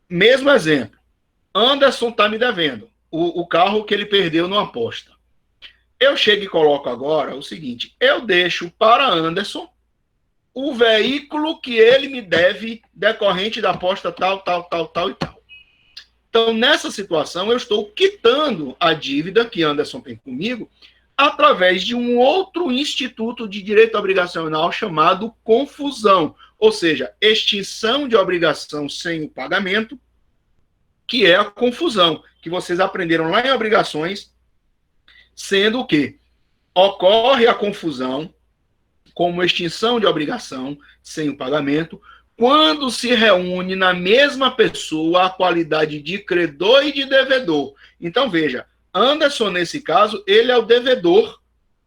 Mesmo exemplo. Anderson está me devendo o carro que ele perdeu numa aposta. Eu chego e coloco agora o seguinte: eu deixo para Anderson o veículo que ele me deve decorrente da aposta tal e tal. Então, nessa situação, eu estou quitando a dívida que Anderson tem comigo através de um outro instituto de direito obrigacional chamado confusão, ou seja, extinção de obrigação sem o pagamento, que é a confusão, que vocês aprenderam lá em obrigações, sendo o quê? Ocorre a confusão como extinção de obrigação sem o pagamento, quando se reúne na mesma pessoa a qualidade de credor e de devedor. Então, veja, Anderson, nesse caso, ele é o devedor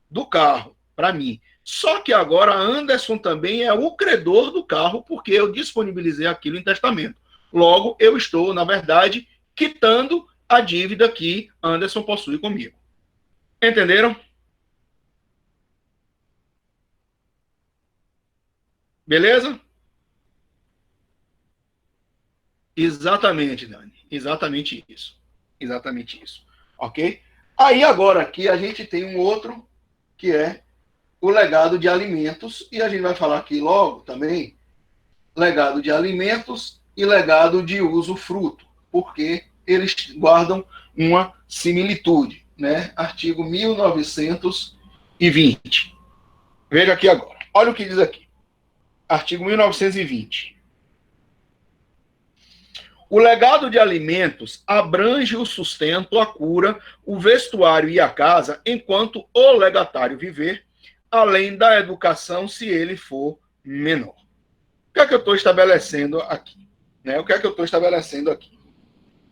do carro, para mim. Só que agora Anderson também é o credor do carro, porque eu disponibilizei aquilo em testamento. Logo, eu estou, na verdade, quitando a dívida que Anderson possui comigo. Entenderam? Beleza? Exatamente, Dani. Exatamente isso. Exatamente isso. Ok? Aí agora aqui a gente tem um outro que é o legado de alimentos, e a gente vai falar aqui logo também legado de alimentos e legado de usufruto, porque eles guardam uma similitude, né? Artigo 1920. Veja aqui agora. Olha o que diz aqui. Artigo 1920. O legado de alimentos abrange o sustento, a cura, o vestuário e a casa, enquanto o legatário viver, além da educação, se ele for menor. O que é que eu estou estabelecendo aqui? Né? O que é que eu estou estabelecendo aqui?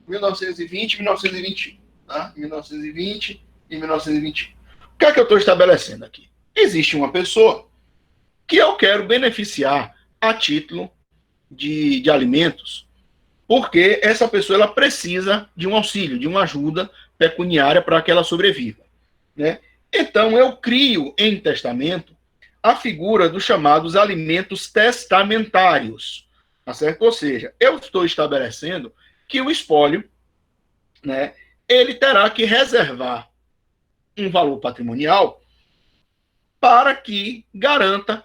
1920 e 1921. Tá? 1920 e 1921. O que é que eu estou estabelecendo aqui? existe uma pessoa que eu quero beneficiar a título de alimentos, porque essa pessoa ela precisa de um auxílio, de uma ajuda pecuniária para que ela sobreviva, né? Então eu crio em testamento a figura dos chamados alimentos testamentários, tá certo? Ou seja, eu estou estabelecendo que o espólio, né, ele terá que reservar um valor patrimonial para que garanta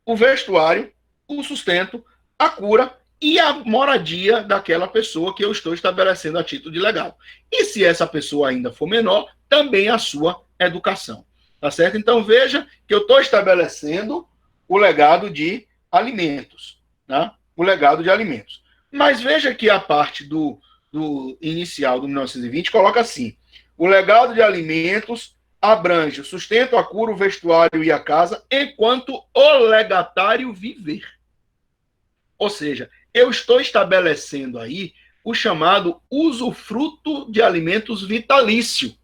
o vestuário, o sustento, a cura e a moradia daquela pessoa que eu estou estabelecendo a título de legado. E se essa pessoa ainda for menor, também a sua educação. Tá certo? Então veja que eu estou estabelecendo o legado de alimentos. Tá? O legado de alimentos. Mas veja que a parte do inicial do 1920 coloca assim: o legado de alimentos abrange o sustento, a cura, o vestuário e a casa, enquanto o legatário viver. Ou seja, eu estou estabelecendo aí o chamado usufruto de alimentos vitalício.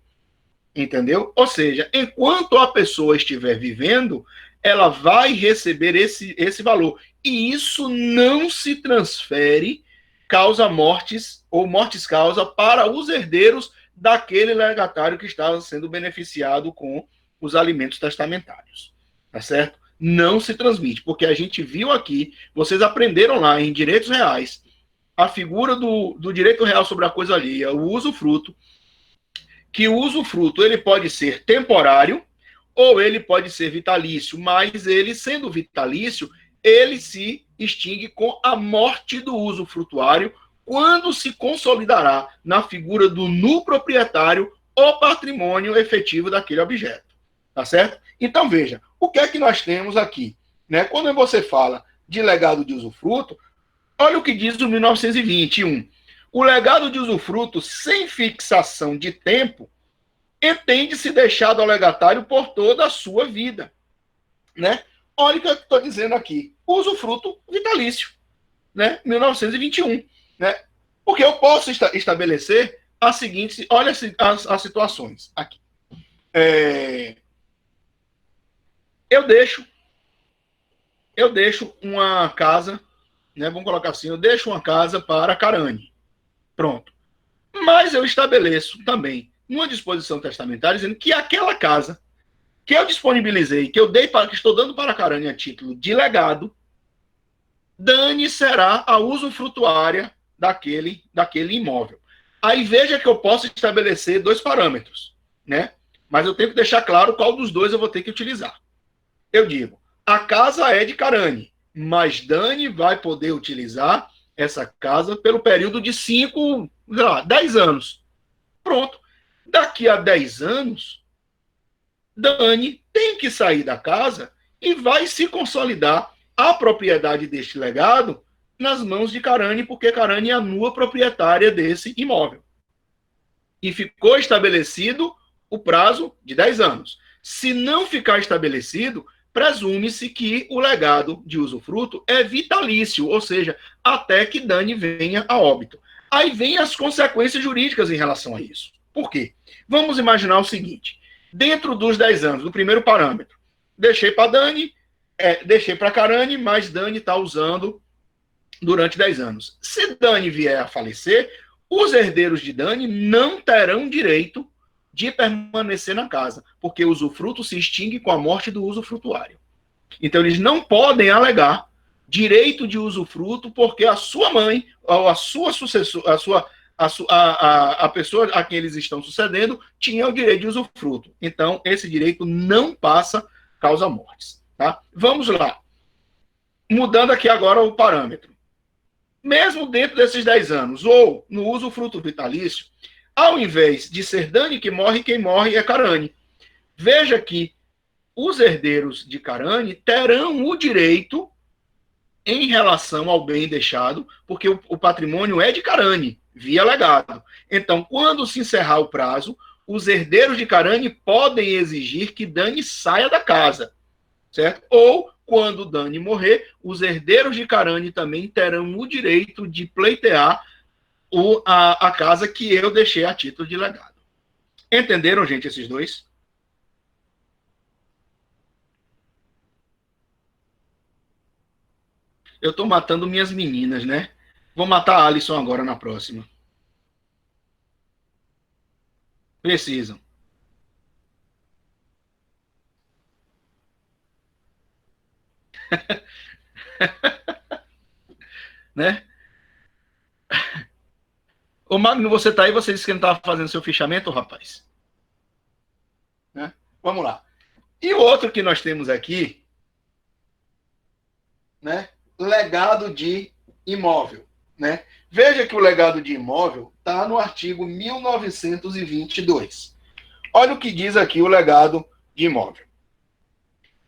Entendeu? Ou seja, enquanto a pessoa estiver vivendo, ela vai receber esse valor. E isso não se transfere causa mortes ou mortes causa para os herdeiros daquele legatário que estava sendo beneficiado com os alimentos testamentários. Tá certo? Não se transmite, porque a gente viu aqui, vocês aprenderam lá em direitos reais, a figura do direito real sobre a coisa alheia, o usufruto, que o usufruto ele pode ser temporário ou ele pode ser vitalício, mas ele sendo vitalício, ele se extingue com a morte do usufrutuário, quando se consolidará na figura do nu proprietário o patrimônio efetivo daquele objeto. Tá certo? Então veja, o que é que nós temos aqui? Né? Quando você fala de legado de usufruto, olha o que diz o 1921. O legado de usufruto sem fixação de tempo entende-se deixado ao legatário por toda a sua vida. Né? Olha o que eu estou dizendo aqui. Usufruto vitalício. Né? 1921. Né? Porque eu posso estabelecer as seguintes. Olha as situações aqui. Eu deixo uma casa, né? Vamos colocar assim, eu deixo uma casa para Carane. Pronto. Mas eu estabeleço também uma disposição testamentária dizendo que aquela casa que eu disponibilizei, que eu dei para, que estou dando para Carane a título de legado, Dani será a usufrutuária daquele imóvel. Aí veja que eu posso estabelecer dois parâmetros, né? Mas eu tenho que deixar claro qual dos dois eu vou ter que utilizar. Eu digo, a casa é de Carane, mas Dani vai poder utilizar essa casa pelo período de 5, 10 anos. Pronto. Daqui a 10 anos, Dani tem que sair da casa e vai se consolidar a propriedade deste legado nas mãos de Carane, porque Carane é a nua proprietária desse imóvel. E ficou estabelecido o prazo de 10 anos. Se não ficar estabelecido, presume-se que o legado de usufruto é vitalício, ou seja, até que Dani venha a óbito. Aí vem as consequências jurídicas em relação a isso. Por quê? Vamos imaginar o seguinte: dentro dos 10 anos, do primeiro parâmetro, deixei para Dani, deixei para Carane, mas Dani está usando durante 10 anos. Se Dani vier a falecer, os herdeiros de Dani não terão direito de permanecer na casa, porque o usufruto se extingue com a morte do usufrutuário. Então, eles não podem alegar direito de usufruto porque a sua mãe, ou a sua sucessora, a pessoa a quem eles estão sucedendo, tinha o direito de usufruto. Então, esse direito não passa causa mortes. Tá? Vamos lá. Mudando aqui agora o parâmetro. Mesmo dentro desses 10 anos, ou no usufruto vitalício, ao invés de ser Dani que morre, quem morre é Carane. Veja que os herdeiros de Carane terão o direito em relação ao bem deixado, porque o patrimônio é de Carane, via legado. Então, quando se encerrar o prazo, os herdeiros de Carane podem exigir que Dani saia da casa, certo? Ou, quando Dani morrer, os herdeiros de Carane também terão o direito de pleitear a casa que eu deixei a título de legado. Entenderam, gente, esses dois? Eu estou matando minhas meninas, né? Vou matar a Alisson agora na próxima. Precisam. Né? Ô, Magno, você tá aí? Você disse que não estava fazendo seu fichamento, rapaz? Né? Vamos lá. E o outro que nós temos aqui, né? Legado de imóvel, né? Veja que o legado de imóvel está no artigo 1922. Olha o que diz aqui o legado de imóvel.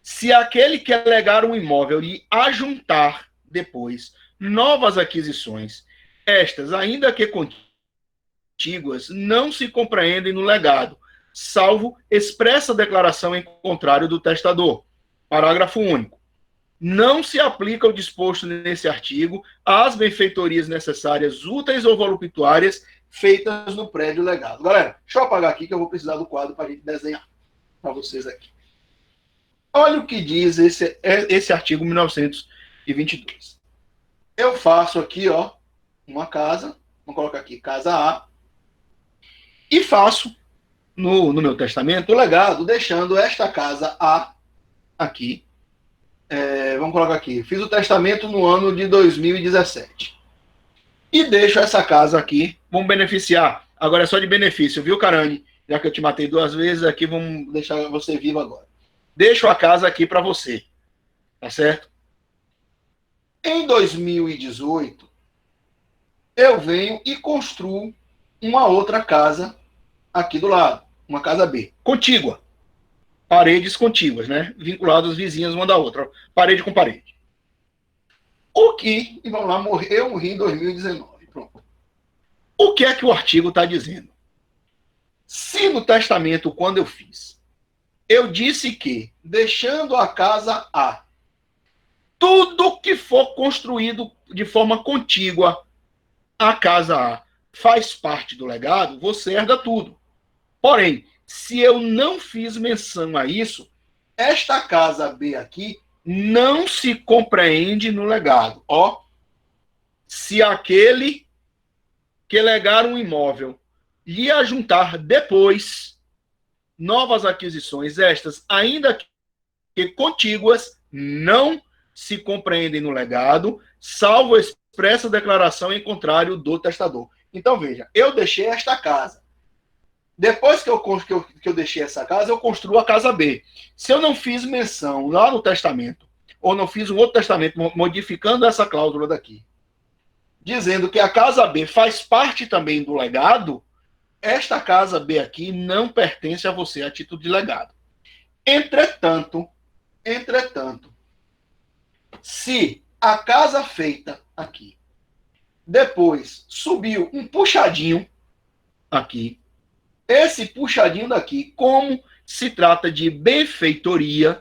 Se aquele que legar um imóvel lhe ajuntar depois novas aquisições, estas, ainda que contíguas, não se compreendem no legado, salvo expressa declaração em contrário do testador. Parágrafo único. Não se aplica o disposto nesse artigo às benfeitorias necessárias, úteis ou voluptuárias feitas no prédio legado. Galera, deixa eu apagar aqui que eu vou precisar do quadro para a gente desenhar para vocês aqui. Olha o que diz esse artigo 1922. Eu faço aqui, ó, uma casa, vou colocar aqui casa A, e faço no meu testamento o legado, deixando esta casa A aqui. Vamos colocar aqui. Fiz o testamento no ano de 2017. E deixo essa casa aqui. Vamos beneficiar. Agora é só de benefício, viu, Carane? Já que eu te matei 2 vezes, aqui vamos deixar você vivo agora. Deixo a casa aqui para você. Tá certo? Em 2018, eu venho e construo uma outra casa aqui do lado. Uma casa B. Contígua. Paredes contíguas, né? Vinculadas vizinhas uma da outra. Parede com parede. O que, e vamos lá, eu morri em 2019. Pronto. O que é que o artigo está dizendo? Se no testamento, quando eu fiz, eu disse que, deixando a casa A, tudo que for construído de forma contígua à casa A faz parte do legado, você herda tudo. Porém, se eu não fiz menção a isso, esta casa B aqui não se compreende no legado. Ó, se aquele que legar um imóvel lhe ajuntar depois novas aquisições, estas, ainda que contíguas, não se compreendem no legado, salvo expressa declaração em contrário do testador. Então, veja, eu deixei esta casa. Depois que eu deixei essa casa, eu construo a casa B. Se eu não fiz menção lá no testamento, ou não fiz um outro testamento modificando essa cláusula daqui, dizendo que a casa B faz parte também do legado, esta casa B aqui não pertence a você a título de legado. Entretanto, se a casa feita aqui, depois subiu um puxadinho aqui, esse puxadinho daqui, como se trata de benfeitoria,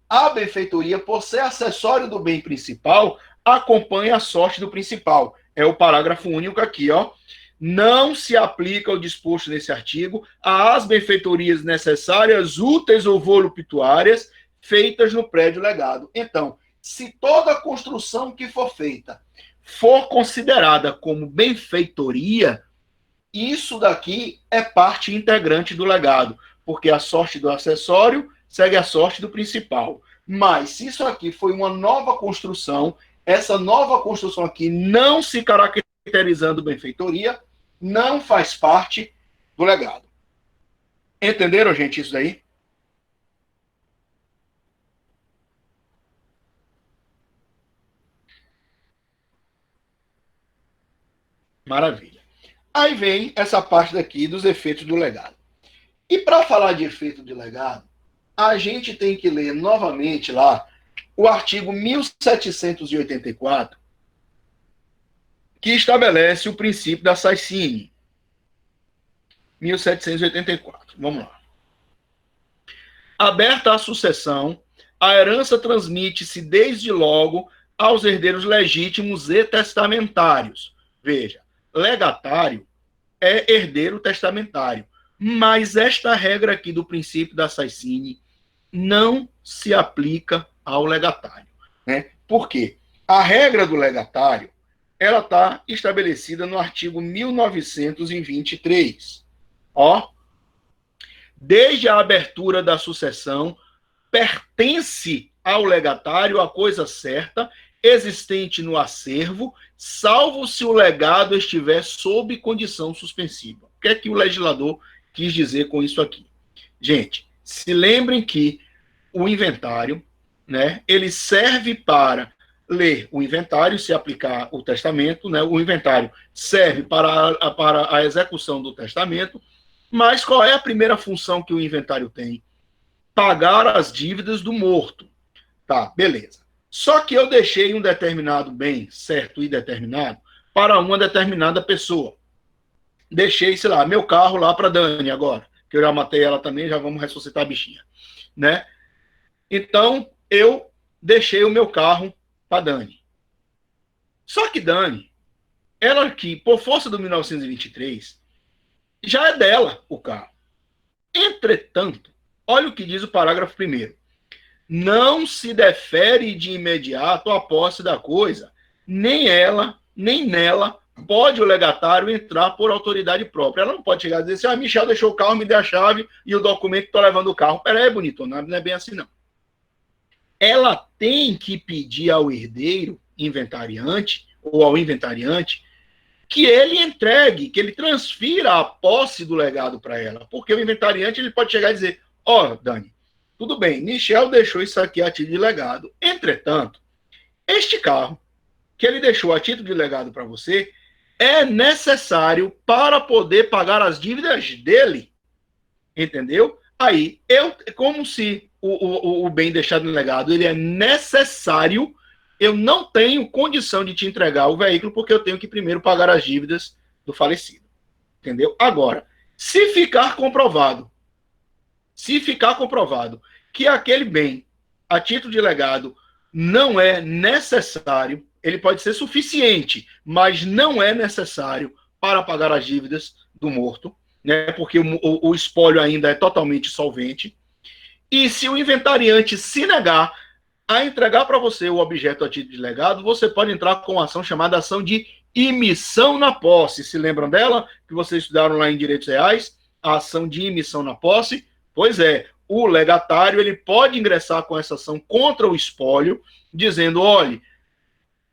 a benfeitoria, por ser acessório do bem principal, acompanha a sorte do principal. É o parágrafo único aqui, ó. Não se aplica o disposto nesse artigo às benfeitorias necessárias, úteis ou voluptuárias feitas no prédio legado. Então, se toda construção que for feita for considerada como benfeitoria, isso daqui é parte integrante do legado, porque a sorte do acessório segue a sorte do principal. Mas se isso aqui foi uma nova construção, essa nova construção aqui não se caracterizando benfeitoria, não faz parte do legado. Entenderam, gente, isso daí? Maravilha. Aí vem essa parte daqui dos efeitos do legado. E para falar de efeito de legado, a gente tem que ler novamente lá o artigo 1784, que estabelece o princípio da Saicine. 1784. Vamos lá. Aberta a sucessão, a herança transmite-se desde logo aos herdeiros legítimos e testamentários. Veja, legatário é herdeiro testamentário. Mas esta regra aqui do princípio da Saicine não se aplica ao legatário. Né? Por quê? A regra do legatário, ela está estabelecida no artigo 1923. Ó, desde a abertura da sucessão, pertence ao legatário a coisa certa, existente no acervo, salvo se o legado estiver sob condição suspensiva. O que é que o legislador quis dizer com isso aqui? Gente, se lembrem que o inventário, né, ele serve para ler o inventário, se aplicar o testamento, né, o inventário serve para a execução do testamento, mas qual é a primeira função que o inventário tem? Pagar as dívidas do morto. Tá, beleza. Só que eu deixei um determinado bem certo e determinado para uma determinada pessoa. Deixei, sei lá, meu carro lá para Dani agora, que eu já matei ela também, já vamos ressuscitar a bichinha, né? Então, eu deixei o meu carro para Dani. Só que Dani, ela aqui, por força do 1923, já é dela o carro. Entretanto, olha o que diz o parágrafo 1º. Não se defere de imediato a posse da coisa, nem ela, nem nela pode o legatário entrar por autoridade própria. Ela não pode chegar e dizer assim, Michel deixou o carro, me dê a chave e o documento que estou levando o carro. Peraí, bonito, não é bem assim não. Ela tem que pedir ao herdeiro inventariante ou ao inventariante que ele entregue, que ele transfira a posse do legado para ela. Porque o inventariante ele pode chegar e dizer, ó, Dani, tudo bem, Michel deixou isso aqui a título de legado. Entretanto, este carro que ele deixou a título de legado para você é necessário para poder pagar as dívidas dele. Entendeu? Aí, como se o bem deixado no legado ele é necessário, eu não tenho condição de te entregar o veículo porque eu tenho que primeiro pagar as dívidas do falecido. Entendeu? Agora, se ficar comprovado que aquele bem, a título de legado, não é necessário, ele pode ser suficiente, mas não é necessário para pagar as dívidas do morto, né? Porque o espólio ainda é totalmente solvente. E se o inventariante se negar a entregar para você o objeto a título de legado, você pode entrar com uma ação chamada ação de imissão na posse. Se lembram dela? Que vocês estudaram lá em Direitos Reais? A ação de imissão na posse? Pois é, o legatário ele pode ingressar com essa ação contra o espólio, dizendo, olha,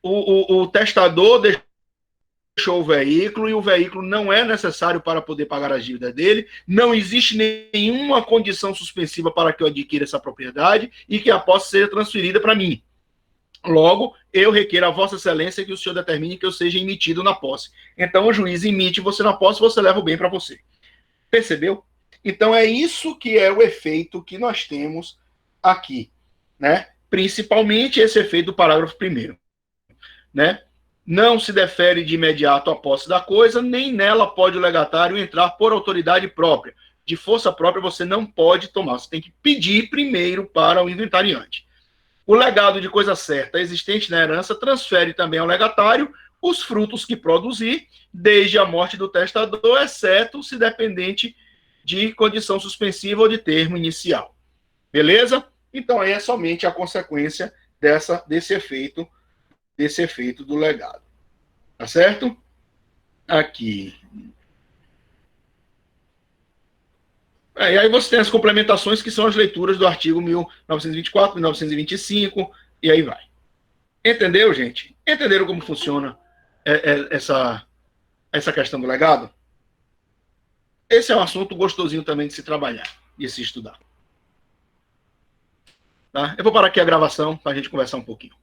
o testador deixou o veículo e o veículo não é necessário para poder pagar as dívidas dele, não existe nenhuma condição suspensiva para que eu adquira essa propriedade e que a posse seja transferida para mim. Logo, eu requeiro a Vossa Excelência que o senhor determine que eu seja emitido na posse. Então, o juiz emite você na posse, você leva o bem para você. Percebeu? Então, é isso que é o efeito que nós temos aqui, né? Principalmente esse efeito do parágrafo 1º, né? Não se defere de imediato a posse da coisa, nem nela pode o legatário entrar por autoridade própria. De força própria você não pode tomar, você tem que pedir primeiro para o inventariante. O legado de coisa certa existente na herança transfere também ao legatário os frutos que produzir, desde a morte do testador, exceto se dependente de condição suspensiva ou de termo inicial. Beleza? Então aí é somente a consequência desse efeito do legado. Tá certo? Aqui. E aí você tem as complementações, que são as leituras do artigo 1924, 1925, e aí vai. Entendeu, gente? Entenderam como funciona essa questão do legado? Esse é um assunto gostosinho também de se trabalhar e se estudar. Tá? Eu vou parar aqui a gravação para a gente conversar um pouquinho.